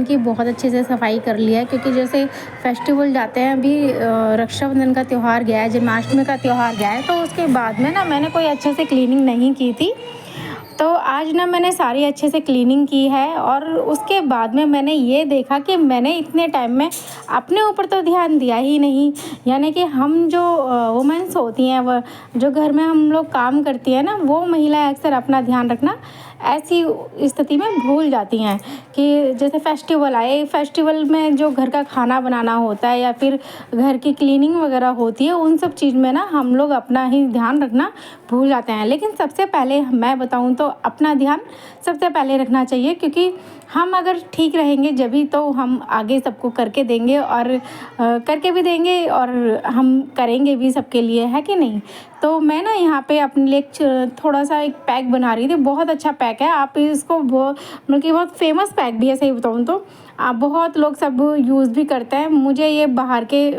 की बहुत अच्छे से सफाई कर लिया है, क्योंकि जैसे फेस्टिवल जाते हैं, अभी रक्षाबंधन का त्यौहार गया है, जन्माष्टमी का त्यौहार गया है, तो उसके बाद में ना मैंने कोई अच्छे से क्लीनिंग नहीं की थी। तो आज ना मैंने सारी अच्छे से क्लीनिंग की है, और उसके बाद में मैंने ये देखा कि मैंने इतने टाइम में अपने ऊपर तो ध्यान दिया ही नहीं। यानी कि हम जो वुमेन्स होती हैं, वह जो घर में हम लोग काम करती हैं ना, वो महिलाएं अक्सर अपना ध्यान रखना ऐसी स्थिति में भूल जाती हैं कि जैसे फेस्टिवल आए, फेस्टिवल में जो घर का खाना बनाना होता है या फिर घर की क्लीनिंग वगैरह होती है, उन सब चीज़ में ना हम लोग अपना ही ध्यान रखना भूल जाते हैं। लेकिन सबसे पहले मैं बताऊं तो अपना ध्यान सबसे पहले रखना चाहिए, क्योंकि हम अगर ठीक रहेंगे जभी तो हम आगे सबको करके देंगे, और करके भी देंगे और हम करेंगे भी सबके लिए, है कि नहीं। तो मैं ना यहाँ पे अपने लिए थोड़ा सा एक पैक बना रही थी। बहुत अच्छा पैक है, आप इसको मतलब कि बहुत फेमस पैक भी है, सही बताऊँ तो बहुत लोग सब यूज़ भी करते हैं। मुझे ये बाहर के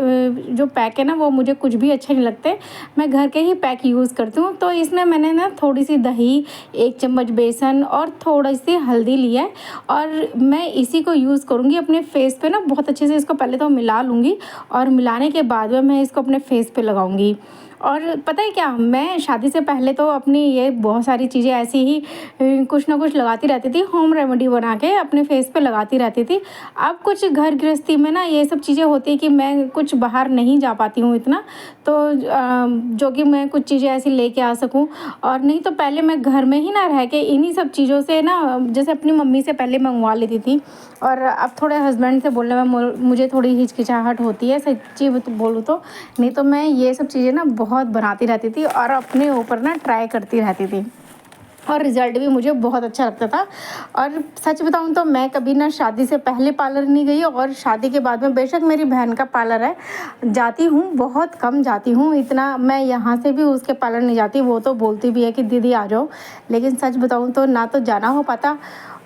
जो पैक है ना, वो मुझे कुछ भी अच्छे नहीं लगते। मैं घर के ही पैक यूज़ करती हूँ। तो इसमें मैंने ना थोड़ी सी दही, 1 चम्मच बेसन और थोड़ी सी हल्दी ली है, और मैं इसी को यूज़ करूँगी अपने फेस पे ना। बहुत अच्छे से इसको पहले तो मिला लूँगी, और मिलाने के बाद में मैं इसको अपने फेस पे लगाऊँगी। और पता है क्या, मैं शादी से पहले तो अपनी ये बहुत सारी चीज़ें ऐसी ही कुछ ना कुछ लगाती रहती थी, होम रेमेडी बना के अपने फेस पे लगाती रहती थी। अब कुछ घर गृहस्थी में ना ये सब चीज़ें होती है कि मैं कुछ बाहर नहीं जा पाती हूँ इतना, तो जो कि मैं कुछ चीज़ें ऐसी लेके आ सकूँ। और नहीं तो पहले मैं घर में ही ना रह के इन्हीं सब चीज़ों से ना, जैसे अपनी मम्मी से पहले मंगवा लेती थी, और अब थोड़े हस्बैंड से बोलने में मुझे थोड़ी हिचकिचाहट होती है, सच्ची बोलूँ तो। नहीं तो मैं ये सब चीज़ें ना बहुत बनाती रहती थी और अपने ऊपर ना ट्राई करती रहती थी, और रिज़ल्ट भी मुझे बहुत अच्छा लगता था। और सच बताऊं तो मैं कभी ना शादी से पहले पार्लर नहीं गई, और शादी के बाद में बेशक मेरी बहन का पार्लर है, जाती हूँ, बहुत कम जाती हूँ। इतना मैं यहाँ से भी उसके पार्लर नहीं जाती। वो तो बोलती भी है कि दीदी आ जाओ, लेकिन सच बताऊँ तो ना तो जाना हो पाता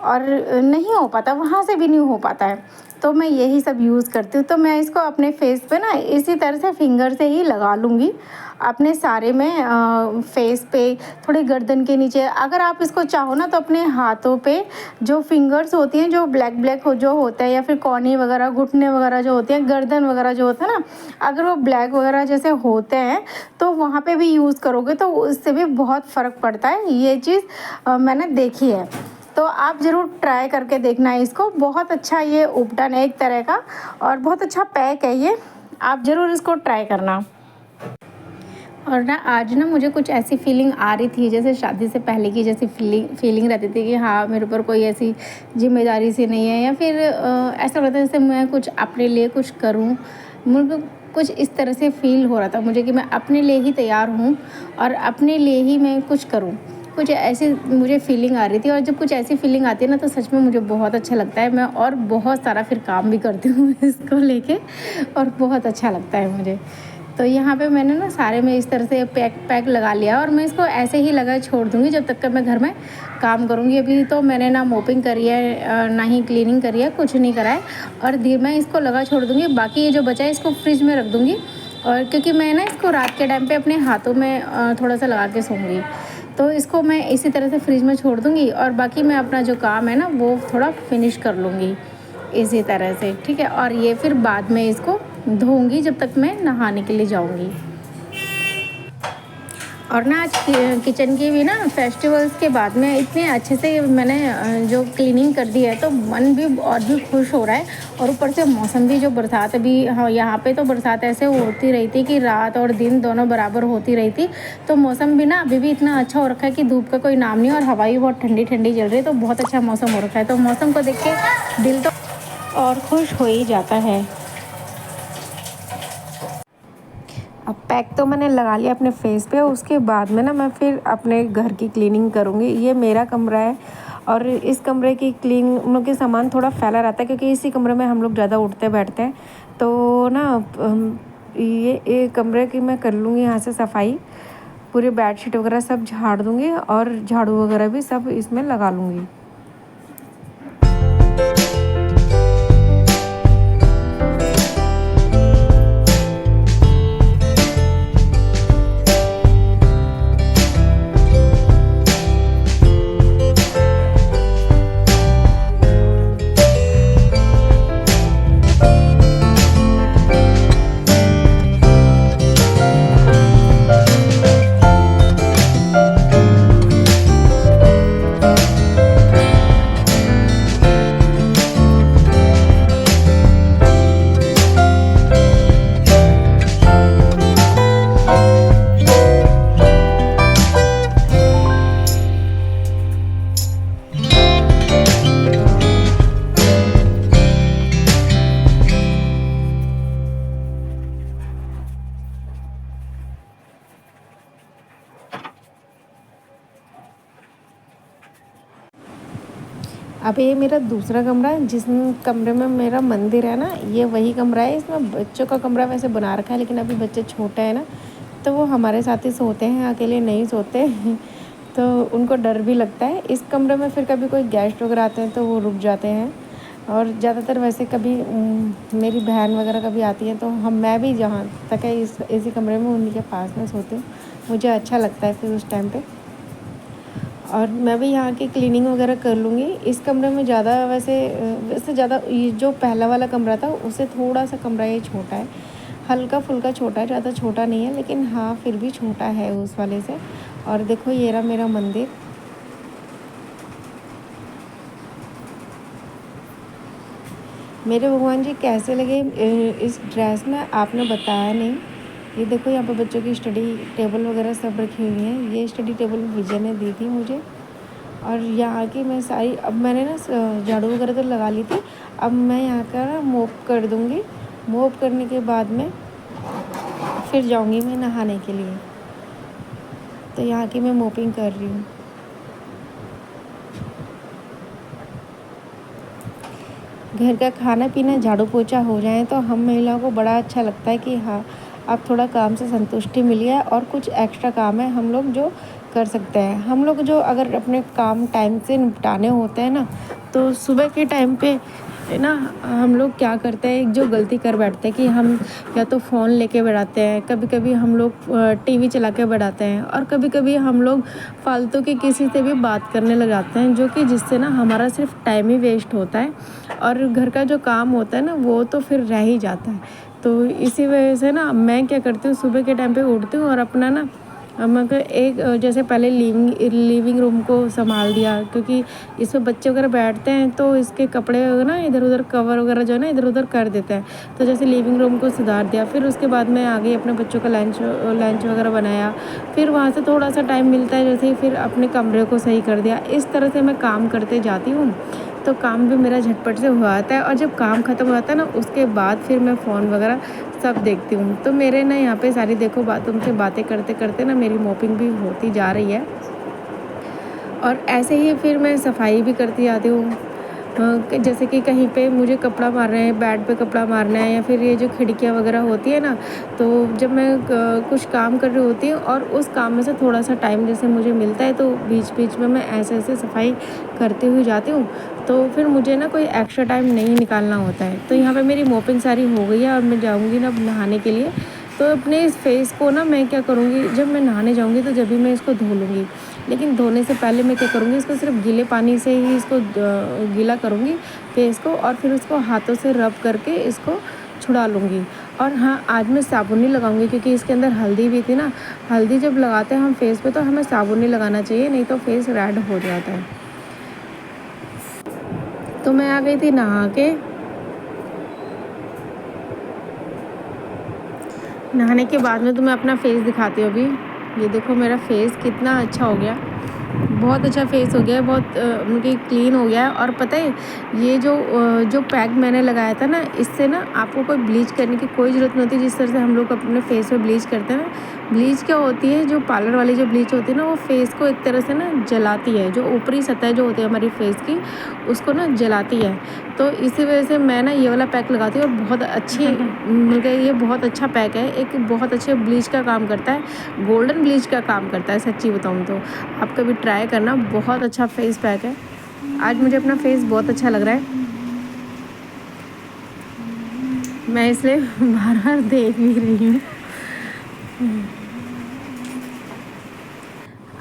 और नहीं हो पाता, वहाँ से भी नहीं हो पाता है। तो मैं यही सब यूज़ करती हूँ। तो मैं इसको अपने फेस पे ना इसी तरह से फिंगर से ही लगा लूँगी अपने सारे में, फेस पे, थोड़े गर्दन के नीचे। अगर आप इसको चाहो ना तो अपने हाथों पे जो फिंगर्स होती हैं, जो ब्लैक ब्लैक जो होता है, या फिर कोहनी वगैरह, घुटने वगैरह जो होते हैं, गर्दन वगैरह जो होता है ना, अगर वो ब्लैक वगैरह जैसे होते हैं तो वहाँ पे भी यूज़ करोगे तो उससे भी बहुत फ़र्क पड़ता है। ये चीज़ मैंने देखी है, तो आप ज़रूर ट्राई करके देखना है इसको। बहुत अच्छा ये उपटन है एक तरह का, और बहुत अच्छा पैक है ये, आप ज़रूर इसको ट्राई करना। और ना आज ना मुझे कुछ ऐसी फीलिंग आ रही थी, जैसे शादी से पहले की जैसी फीलिंग रहती थी कि हाँ, मेरे ऊपर कोई ऐसी जिम्मेदारी सी नहीं है, या फिर ऐसा लगता है जैसे मैं कुछ अपने लिए कुछ करूँ। मुझे कुछ इस तरह से फील हो रहा था मुझे कि मैं अपने लिए ही तैयार हूँ और अपने लिए ही मैं कुछ करूँ। कुछ ऐसी मुझे फीलिंग आ रही थी, और जब कुछ ऐसी फीलिंग आती है ना तो सच में मुझे बहुत अच्छा लगता है। मैं और बहुत सारा फिर काम भी करती हूँ इसको लेके, और बहुत अच्छा लगता है मुझे। तो यहाँ पे मैंने ना सारे में इस तरह से पैक लगा लिया, और मैं इसको ऐसे ही लगा छोड़ दूँगी जब तक कि मैं घर में काम करूँगी। अभी तो मैंने ना मोपिंग करी है, ना ही क्लीनिंग करी है, कुछ नहीं करा है, और धीरे मैं इसको लगा छोड़ दूँगी। बाकी ये जो बचा है इसको फ्रिज में रख दूँगी, और क्योंकि मैं ना इसको रात के टाइम पे अपने हाथों में थोड़ा सा लगा के सोऊंगी, तो इसको मैं इसी तरह से फ्रिज में छोड़ दूँगी, और बाकी मैं अपना जो काम है ना वो थोड़ा फिनिश कर लूँगी इसी तरह से, ठीक है। और ये फिर बाद में इसको धोऊंगी जब तक मैं नहाने के लिए जाऊंगी। और ना आज किचन की भी ना फेस्टिवल्स के बाद में इतने अच्छे से मैंने जो क्लीनिंग कर दी है, तो मन भी और भी खुश हो रहा है। और ऊपर से मौसम भी, जो बरसात अभी, हाँ यहाँ पे तो बरसात ऐसे होती रही थी कि रात और दिन दोनों बराबर होती रही थी। तो मौसम भी ना अभी भी इतना अच्छा हो रखा है कि धूप का कोई नाम नहीं, और हवा भी बहुत ठंडी ठंडी चल रही है, तो बहुत अच्छा मौसम हो रखा है। तो मौसम को देख के दिल तो और खुश हो ही जाता है। अब पैक तो मैंने लगा लिया अपने फेस पे, उसके बाद में ना मैं फिर अपने घर की क्लीनिंग करूँगी। ये मेरा कमरा है, और इस कमरे की क्लीनिंग के सामान थोड़ा फैला रहता है, क्योंकि इसी कमरे में हम लोग ज़्यादा उठते बैठते हैं। तो ना ये कमरे की मैं कर लूँगी यहाँ से सफाई, पूरी बेडशीट वगैरह सब झाड़ दूँगी, और झाड़ू वगैरह भी सब इसमें लगा लूँगी। अब ये मेरा दूसरा कमरा है, जिस कमरे में मेरा मंदिर है ना, ये वही कमरा है। इसमें बच्चों का कमरा वैसे बना रखा है, लेकिन अभी बच्चे छोटे हैं ना, तो वो हमारे साथ ही सोते हैं, अकेले नहीं सोते तो उनको डर भी लगता है। इस कमरे में फिर कभी कोई गेस्ट वगैरह आते हैं तो वो रुक जाते हैं, और ज़्यादातर वैसे कभी मेरी बहन वगैरह कभी आती है तो मैं भी जहाँ तक है इसी कमरे में उन्हीं के पास में सोती हूँ। मुझे अच्छा लगता है फिर उस टाइम पे, और मैं भी यहाँ की क्लीनिंग वगैरह कर लूँगी। इस कमरे में ज़्यादा वैसे ज़्यादा, ये जो पहला वाला कमरा था उससे थोड़ा सा कमरा ये छोटा है, हल्का फुल्का छोटा है, ज़्यादा छोटा नहीं है, लेकिन हाँ फिर भी छोटा है उस वाले से। और देखो ये रहा मेरा मंदिर। मेरे भगवान जी कैसे लगे इस ड्रेस में, आपने बताया नहीं। ये देखो यहाँ पर बच्चों की स्टडी टेबल वगैरह सब रखी हुई हैं। ये स्टडी टेबल विजय ने दी थी मुझे, और यहाँ की मैं सारी, अब मैंने ना झाड़ू वगैरह तो लगा ली थी, अब मैं यहाँ का ना मोप कर दूँगी। मोप करने के बाद में फिर जाऊँगी मैं नहाने के लिए। तो यहाँ की मैं मोपिंग कर रही हूँ। घर का खाना पीना झाड़ू पोछा हो जाए तो हम महिलाओं को बड़ा अच्छा लगता है कि हाँ, अब थोड़ा काम से संतुष्टि मिली है, और कुछ एक्स्ट्रा काम है हम लोग जो कर सकते हैं। हम लोग जो अगर अपने काम टाइम से निपटाने होते हैं ना, तो सुबह के टाइम पे ना हम लोग क्या करते हैं, एक जो गलती कर बैठते हैं कि हम या तो फ़ोन लेके बैठाते हैं, कभी कभी हम लोग टीवी चला के बैठाते हैं, और कभी कभी हम लोग फालतू के किसी से भी बात करने लग जाते हैं, जो कि जिससे ना हमारा सिर्फ टाइम ही वेस्ट होता है, और घर का जो काम होता है ना वो तो फिर रह ही जाता है। तो इसी वजह से ना मैं क्या करती हूँ, सुबह के टाइम पे उठती हूँ और अपना ना मगर एक जैसे पहले लिविंग रूम को संभाल दिया, क्योंकि इसमें बच्चे वगैरह बैठते हैं तो इसके कपड़े ना इधर उधर कवर वगैरह जो है ना इधर उधर कर देते हैं। तो जैसे लिविंग रूम को सुधार दिया, फिर उसके बाद मैं आ गई अपने बच्चों का लंच वगैरह बनाया। फिर वहाँ से थोड़ा सा टाइम मिलता है, जैसे ही फिर अपने कमरे को सही कर दिया। इस तरह से मैं काम करते जाती हूँ, तो काम भी मेरा झटपट से हो जाता है। और जब काम ख़त्म हो जाता है ना, उसके बाद फिर मैं फ़ोन वगैरह सब देखती हूँ। तो मेरे ना यहाँ पे सारी देखो तुमसे बातें करते करते ना मेरी मोपिंग भी होती जा रही है, और ऐसे ही फिर मैं सफाई भी करती जाती हूँ। जैसे कि कहीं पे मुझे कपड़ा मारना है, बेड पे कपड़ा मारना है, या फिर ये जो खिड़कियाँ वगैरह होती है ना, तो जब मैं कुछ काम कर रही होती हूँ और उस काम में से थोड़ा सा टाइम जैसे मुझे मिलता है, तो बीच बीच में मैं ऐसे ऐसे सफाई करती हुई जाती हूँ। तो फिर मुझे ना कोई एक्स्ट्रा टाइम नहीं निकालना होता है। तो यहाँ पे मेरी मोपिंग सारी हो गई है, और मैं जाऊँगी ना नहाने के लिए। तो अपने इस फेस को ना मैं क्या करूँगी, जब मैं नहाने जाऊँगी तो जब भी मैं इसको धो लूँगी, लेकिन धोने से पहले मैं क्या करूँगी, इसको सिर्फ गीले पानी से ही इसको गीला करूँगी फेस को, और फिर उसको हाथों से रब करके इसको छुड़ा लूँगी। और हाँ, आज मैं साबुन नहीं लगाऊंगी, क्योंकि इसके अंदर हल्दी भी थी ना। हल्दी जब लगाते हैं हम फेस पे तो हमें साबुन नहीं लगाना चाहिए, नहीं तो फेस रेड हो जाता है। तो मैं आ गई थी नहा के। नहाने के बाद में तो मैं अपना फेस दिखाती हूँ अभी। ये देखो मेरा फेस कितना अच्छा हो गया, बहुत अच्छा फेस हो गया है, बहुत मतलब क्लीन हो गया है। और पता है ये जो पैक मैंने लगाया था ना, इससे ना आपको कोई ब्लीच करने की कोई ज़रूरत नहीं होती। जिस तरह से हम लोग अपने फेस पे ब्लीच करते हैं ना, ब्लीच क्या होती है, जो पार्लर वाली जो ब्लीच होती है ना, वो फेस को एक तरह से ना जलाती है, जो ऊपरी सतह जो होती है हमारी फेस की, उसको ना जलाती है। तो इसी वजह से मैं ना ये वाला पैक लगाती हूँ, और बहुत अच्छी मतलब ये बहुत अच्छा पैक है, एक बहुत अच्छे ब्लीच का काम करता है, गोल्डन ब्लीच का काम करता है। सच्ची बताऊँ तो आप कभी ट्राई करना, बहुत अच्छा फेस पैक है। आज मुझे अपना फेस बहुत अच्छा लग रहा है, मैं इसलिए बार बार देख भी रही हूँ।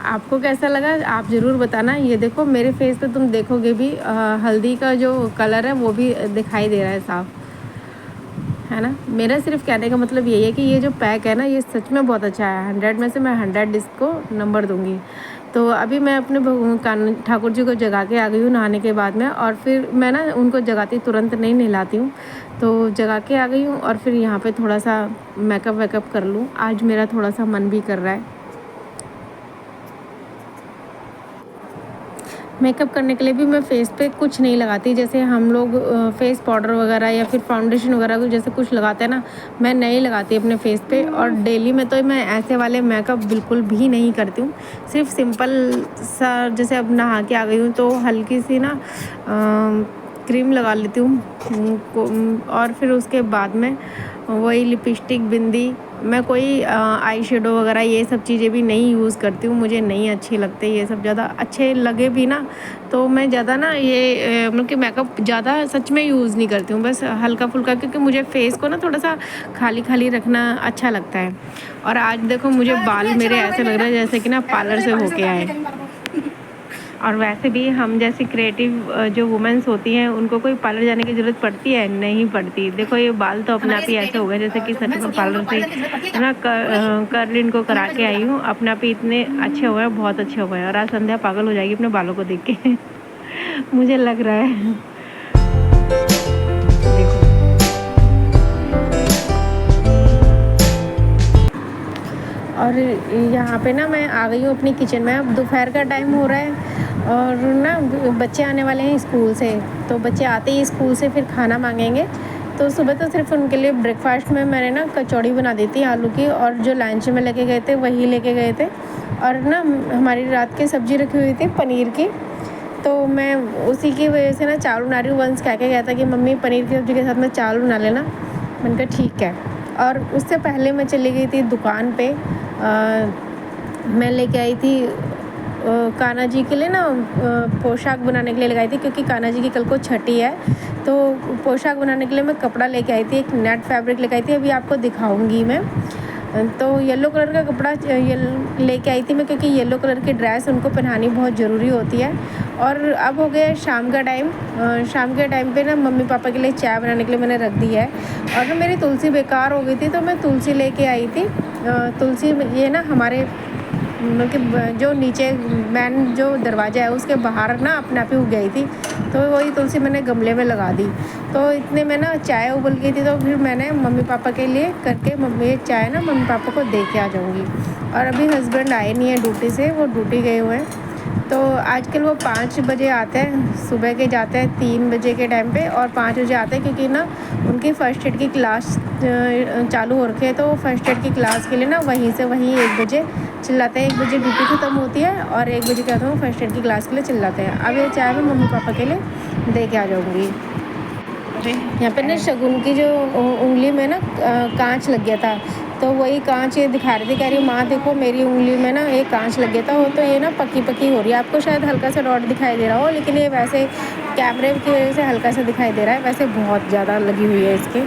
आपको कैसा लगा आप ज़रूर बताना। ये देखो मेरे फेस पे तुम देखोगे भी हल्दी का जो कलर है वो भी दिखाई दे रहा है साफ, है ना। मेरा सिर्फ कहने का मतलब यही है कि ये जो पैक है ना, ये सच में बहुत अच्छा है। 100 में से मैं 100 इसको नंबर दूंगी। तो अभी मैं अपने कान ठाकुर जी को जगा के आ गई हूँ नहाने के बाद में, और फिर मैं ना उनको जगाती तुरंत नहीं नहलाती हूँ, तो जगा के आ गई हूँ। और फिर यहाँ पे थोड़ा सा मेकअप वेकअप कर लूँ, आज मेरा थोड़ा सा मन भी कर रहा है। मेकअप करने के लिए भी मैं फेस पे कुछ नहीं लगाती, जैसे हम लोग फेस पाउडर वगैरह या फिर फाउंडेशन वगैरह जैसे कुछ लगाते हैं ना, मैं नहीं लगाती अपने फेस पे। और डेली में तो मैं ऐसे वाले मेकअप बिल्कुल भी नहीं करती हूँ। सिर्फ सिंपल सा, जैसे अब नहा के आ गई हूँ तो हल्की सी ना क्रीम लगा लेती हूँ और फिर उसके बाद में वही लिपस्टिक, बिंदी, मैं कोई आई शेडो वगैरह ये सब चीज़ें भी नहीं यूज़ करती हूँ। मुझे नहीं अच्छी लगते ये सब, ज़्यादा अच्छे लगे भी ना तो मैं ज़्यादा ना ये मतलब कि मेकअप ज़्यादा सच में यूज़ नहीं करती हूँ, बस हल्का फुल्का, क्योंकि मुझे फेस को ना थोड़ा सा खाली खाली रखना अच्छा लगता है। और आज देखो मुझे बाल मेरे ऐसे लग रहा है जैसे कि ना पार्लर से होके आए। और वैसे भी हम जैसी क्रिएटिव जो वुमेंस होती हैं उनको कोई पार्लर जाने की ज़रूरत पड़ती है? नहीं पड़ती। देखो ये बाल तो अपने आप ही ऐसे हो गए जैसे कि सच में पार्लर से ना कर्ल इनको करा के आई हूँ, अपने आप ही इतने अच्छे हुए हैं, बहुत अच्छे हुए हैं। और आज संध्या पागल हो जाएगी अपने बालों को देख के मुझे लग रहा है। देखो और यहाँ पे ना मैं आ गई हूँ अपनी किचन में। अब दोपहर का टाइम हो रहा है और ना बच्चे आने वाले हैं स्कूल से, तो बच्चे आते ही स्कूल से फिर खाना मांगेंगे। तो सुबह तो सिर्फ उनके लिए ब्रेकफास्ट में मैंने ना कचौड़ी बना दी थी आलू की, और जो लंच में लेके गए थे वही लेके गए थे। और ना हमारी रात की सब्ज़ी रखी हुई थी पनीर की, तो मैं उसी की वजह से ना चावल बना रही हूँ। वंश कह के गया था कि मम्मी पनीर की सब्ज़ी के साथ में चावल बना लेना, मैंने कहा ठीक है। और उससे पहले मैं चली गई थी दुकान पे, मैं लेके आई थी कान्हा जी के लिए ना पोशाक बनाने के लिए लगाई थी, क्योंकि कान्हा जी की कल को छठी है। तो पोशाक बनाने के लिए मैं कपड़ा लेके आई थी, एक नेट फैब्रिक लेके आई थी, अभी आपको दिखाऊंगी मैं। तो येलो कलर का कपड़ा लेके आई थी मैं, क्योंकि येलो कलर की ड्रेस उनको पहनानी बहुत ज़रूरी होती है। और अब हो गया शाम का टाइम, शाम के टाइम पे ना मम्मी पापा के लिए चाय बनाने के लिए मैंने रख दी है। और ना मेरी तुलसी बेकार हो गई थी तो मैं तुलसी लेके आई थी। तुलसी ये ना हमारे मतलब जो नीचे मैन जो दरवाज़ा है उसके बाहर ना अपने आप ही उग गई थी, तो वही तुलसी मैंने गमले में लगा दी। तो इतने में ना चाय उबल गई थी, तो फिर मैंने मम्मी पापा के लिए करके मम्मी चाय ना मम्मी पापा को दे के आ जाऊँगी। और अभी हस्बैंड आए नहीं है ड्यूटी से, वो ड्यूटी गए हुए हैं। तो आजकल वो 5 बजे आते हैं, सुबह के जाते हैं 3 बजे के टाइम पे, और 5 बजे आते हैं, क्योंकि ना उनकी फ़र्स्ट एड की क्लास चालू हो रखी है। तो फ़र्स्ट एड की क्लास के लिए ना वहीं से वहीं 1 बजे चिल्लाते हैं। 1 बजे ड्यूटी ख़त्म होती है और 1 बजे कहते हैं फ़र्स्ट एड की क्लास के लिए चिल्लाते हैं। अब ये चाय मैं मम्मी पापा के लिए दे के आ जाऊँगी। यहाँ पे ना शगुन की जो उंगली में ना कांच लग गया था, तो वही कांच ये दिखा रही थी, कह रही माँ देखो मेरी उंगली में ना एक कांच लग गया था, वो तो ये ना पकी पकी हो रही है। आपको शायद हल्का सा डॉट दिखाई दे रहा हो, लेकिन ये वैसे कैमरे की वजह से हल्का सा दिखाई दे रहा है, वैसे बहुत ज़्यादा लगी हुई है इसके।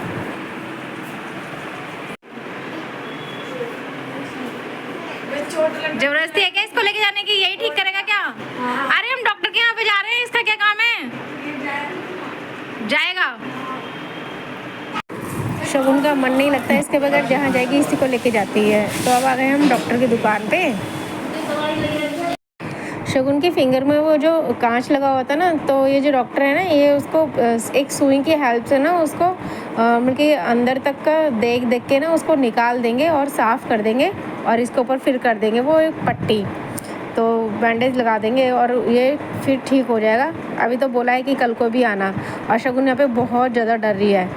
जबरदस्ती है क्या इसको लेके जाने की? यही ठीक करेगा क्या? अरे हम डॉक्टर के यहाँ पे जा रहे हैं, इसका क्या काम है? जाएगा। शगुन का मन नहीं लगता इसके बगैर, जहाँ जाएगी इसी को लेके जाती है। तो अब आ गए हम डॉक्टर की दुकान पे। शगुन की फिंगर में वो जो कांच लगा हुआ था ना, तो ये जो डॉक्टर है ना, ये उसको एक सुई की हेल्प से ना उसको मतलब कि अंदर तक का देख देख के ना उसको निकाल देंगे और साफ़ कर देंगे, और इसके ऊपर फिर कर देंगे वो एक पट्टी, तो बैंडेज लगा देंगे और ये फिर ठीक हो जाएगा। अभी तो बोला है कि कल को भी आना। और शगुन यहाँ पे बहुत ज़्यादा डर रही है।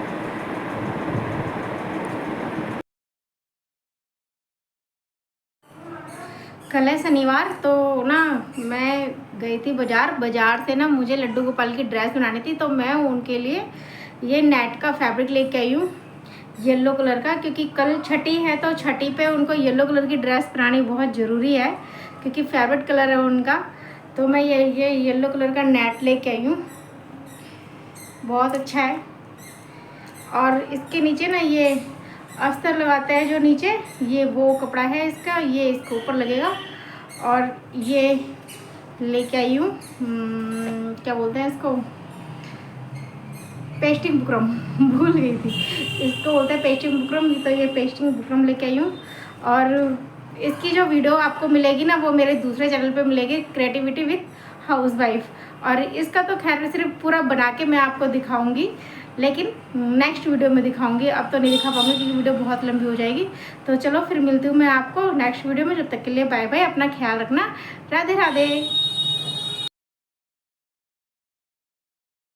कल है शनिवार, तो ना मैं गई थी बाज़ार से ना मुझे लड्डू गोपाल की ड्रेस बनानी थी, तो मैं उनके लिए ये नेट का फैब्रिक लेके आई हूँ येलो कलर का, क्योंकि कल छठी है तो छठी पे उनको येलो कलर की ड्रेस पहनानी बहुत ज़रूरी है, क्योंकि फेवरेट कलर है उनका। तो मैं ये येलो कलर का नेट लेके आई हूँ, बहुत अच्छा है। और इसके नीचे ना ये अस्तर लगाता है जो नीचे, ये वो कपड़ा है इसका, ये इसके ऊपर लगेगा। और ये लेके आई हूँ क्या बोलते हैं इसको, पेस्टिंग बुकरम भूल गई थी, इसको बोलते हैं पेस्टिंग बुकरम। तो ये पेस्टिंग बुकरम लेके आई हूँ। और इसकी जो वीडियो आपको मिलेगी ना वो मेरे दूसरे चैनल पे मिलेगी, क्रिएटिविटी विद हाउसवाइफ। और इसका तो खैर सिर्फ पूरा बना के मैं आपको दिखाऊंगी, लेकिन नेक्स्ट वीडियो में दिखाऊंगी। अब तो नहीं दिखा पाऊंगी क्योंकि वीडियो बहुत लंबी हो जाएगी। तो चलो फिर मिलती हूँ मैं आपको नेक्स्ट वीडियो में। जब तक के लिए बाय बाय, अपना ख्याल रखना, राधे राधे।